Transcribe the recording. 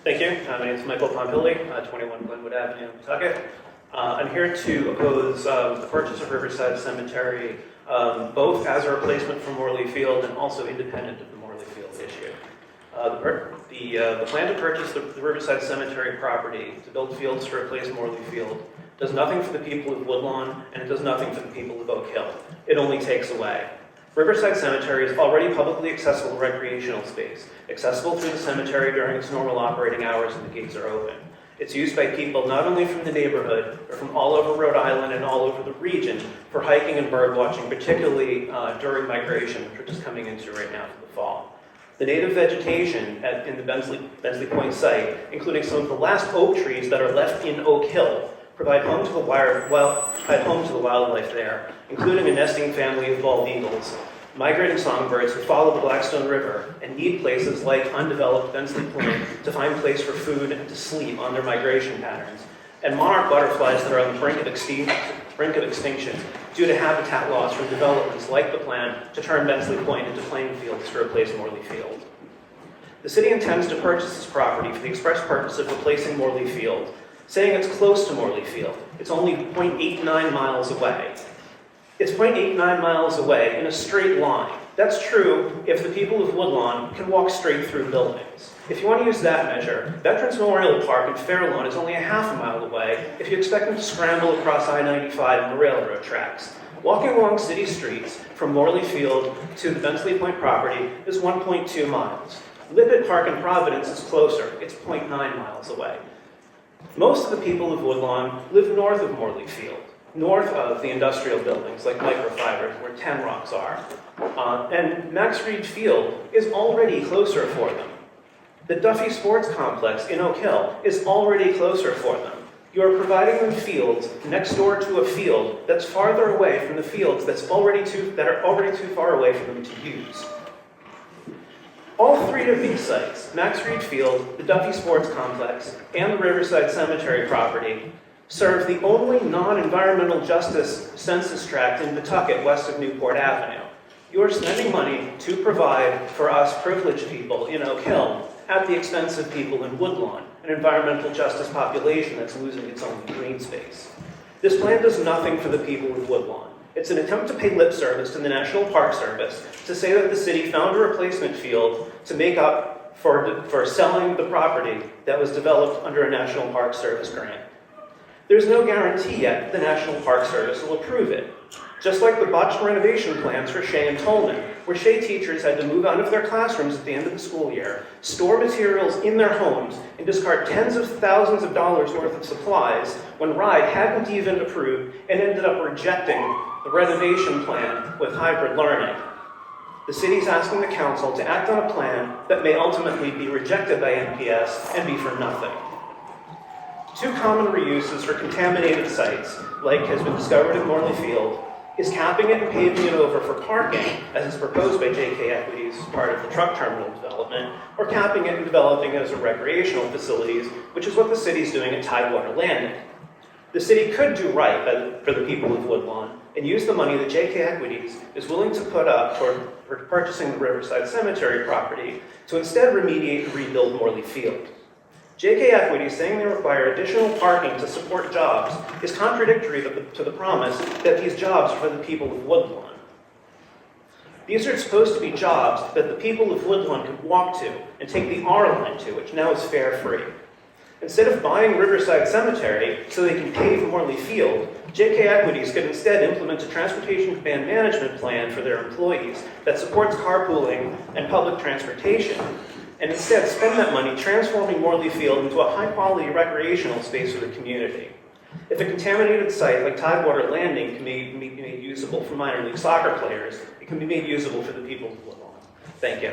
Thank you. My name is Michael Poncoli, 21 Glenwood Avenue, Pawtucket. I'm here to oppose the purchase of Riverside Cemetery, both as a replacement for Morley Field and also independent of the Morley Field issue. The plan to purchase the Riverside Cemetery property to build fields to replace Morley Field does nothing for the people of Woodlawn, and it does nothing for the people of Oak Hill. It only takes away. Riverside Cemetery is already publicly accessible recreational space, accessible through the cemetery during its normal operating hours when the gates are open. It's used by people not only from the neighborhood, but from all over Rhode Island and all over the region for hiking and bird watching, particularly during migration, which we're just coming into right now for the fall. The native vegetation in the Bensley Point site, including some of the last oak trees that are left in Oak Hill, provide home to the wildlife there, including a nesting family of bald eagles, migrating songbirds who follow the Blackstone River and need places like undeveloped Bensley Point to find place for food and to sleep on their migration patterns, and monarch butterflies that are on the brink of extinction due to habitat loss from developments like the plan to turn Bensley Point into playing fields to replace Morley Field. The city intends to purchase this property for the express purpose of replacing Morley Field, saying it's close to Morley Field. It's only 0.89 miles away. It's 0.89 miles away in a straight line. That's true if the people of Woodlawn can walk straight through buildings. If you want to use that measure, Veterans Memorial Park in Fairlawn is only a half a mile away if you expect them to scramble across I-95 and the railroad tracks. Walking along city streets from Morley Field to the Bensley Point property is 1.2 miles. Lippett Park in Providence is closer. It's 0.9 miles away. Most of the people of Woodlawn live north of Morley Field, north of the industrial buildings like microfibers where 10 Rocks are. And Max Reed Field is already closer for them. The Duffy Sports Complex in Oak Hill is already closer for them. You are providing them fields next door to a field that's farther away from the fields that are already too far away for them to use. All three of these sites, Max Reed Field, the Duffy Sports Complex, and the Riverside Cemetery property, serve the only non-environmental justice census tract in Pawtucket west of Newport Avenue. You are spending money to provide for us privileged people in Oak Hill at the expense of people in Woodlawn, an environmental justice population that's losing its only green space. This plan does nothing for the people of Woodlawn. It's an attempt to pay lip service to the National Park Service to say that the city found a replacement field to make up for selling the property that was developed under a National Park Service grant. There's no guarantee yet that the National Park Service will approve it. Just like the botched renovation plans for Shea and Tolman, where Shea teachers had to move out of their classrooms at the end of the school year, store materials in their homes, and discard tens of thousands of dollars worth of supplies when RIDE hadn't even approved and ended up rejecting the renovation plan with hybrid learning. The city's asking the council to act on a plan that may ultimately be rejected by NPS and be for nothing. Two common reuses for contaminated sites, like has been discovered in Morley Field, is capping it and paving it over for parking, as is proposed by JK Equities as part of the truck terminal development, or capping it and developing it as a recreational facilities, which is what the city's doing at Tidewater Landing. The city could do right for the people of Woodlawn and use the money that JK Equities is willing to put up for purchasing the Riverside Cemetery property to instead remediate and rebuild Morley Field. JK Equities saying they require additional parking to support jobs is contradictory to the promise that these jobs are for the people of Woodlawn. These are supposed to be jobs that the people of Woodlawn could walk to and take the R line to, which now is fare-free. Instead of buying Riverside Cemetery so they can pave Morley Field, JK Equities could instead implement a transportation demand management plan for their employees that supports carpooling and public transportation, and instead spend that money transforming Morley Field into a high-quality recreational space for the community. If a contaminated site like Tidewater Landing can be made usable for minor league soccer players, it can be made usable for the people of Woodlawn. Thank you.